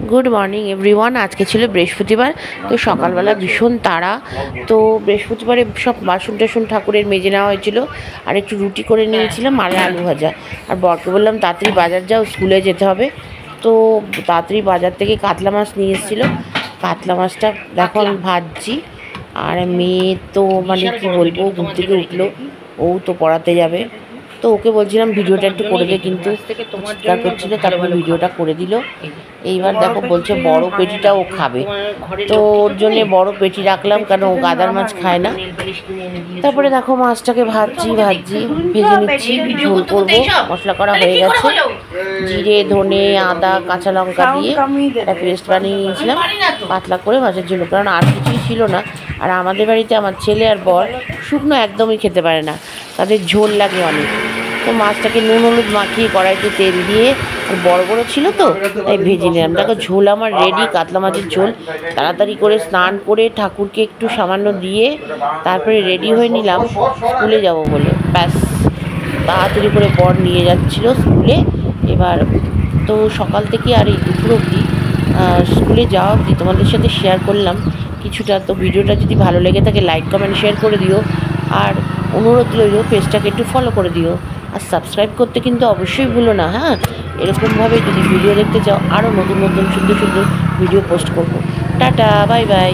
Good morning everyone. आज के छिलो बृहस्पतिवार तो सकाल बेला भीषण ताड़ा। तो बृहस्पतिवारे सब बासन टासन ठाकुरेर मेजे नेওয়া হয়েছিল আর একটু রুটি করে নিয়েছিলাম আর আলু ভাজা। আর বরকে বললাম তাড়াতাড়ি বাজার যাও, স্কুলে যেতে হবে। তো তাড়াতাড়ি বাজার থেকে কাতলা মাছ নিয়ে এসেছিল। কাতলা মাছটা দেখো আমি ভাজছি। আর মেয়ে তো মানে কি বলবো, ঘুম থেকে উঠলো, ও তো পড়াতে যাবে। তো ওকে বলছিলাম ভিডিওটা একটু করে দে, কিন্তু চিৎকার করছিল, তারপর ভিডিওটা করে দিল। এইবার দেখো বলছে বড় পেটিটা ও খাবে, তো ওর জন্য বড় পেটি রাখলাম, কারণ ও গাদার মাছ খায় না। তারপরে দেখো মাছটাকে ভাজছি ভেজে নিচ্ছি, ঝোল করবো। মশলা করা হয়ে গেছে, জিরে ধনে আদা কাঁচা লঙ্কা দিয়ে একটা পেস্ট বানিয়ে নিয়েছিলাম পাতলা করে মাছের জন্য, কারণ আর কিছুই ছিল না। আর আমাদের বাড়িতে আমার ছেলে আর বর শুকনো একদমই খেতে পারে না, তাদের ঝোল লাগে অনেক। তো মাছটাকে নুন হলুদ মাখিয়ে কড়াইতে তেল দিয়ে, আর বড় বড় ছিল তো তাই ভেজে নিলাম। দেখো ঝোল আমার রেডি, কাতলা মাছের ঝোল। তাড়াতাড়ি করে স্নান করে ঠাকুরকে একটু সামান্য দিয়ে তারপরে রেডি হয়ে নিলাম স্কুলে যাব বলে। ব্যাস তাড়াতাড়ি করে বর নিয়ে যাচ্ছিল স্কুলে। এবার তো সকাল থেকে আর এই দুপুর অবধি স্কুলে যাওয়া অবধি তোমাদের সাথে শেয়ার করলাম কিছুটা। তো ভিডিওটা যদি ভালো লেগে থাকে লাইক কমেন্ট শেয়ার করে দিও, আর অনুরোধ রইল পেজটাকে একটু ফলো করে দিও, আর সাবস্ক্রাইব করতে কিন্তু অবশ্যই ভুলো না। হ্যাঁ, এরকমভাবে যদি ভিডিও দেখতে চাও আরও নতুন নতুন সুন্দর সুন্দর ভিডিও পোস্ট করবো। Tata, bye bye.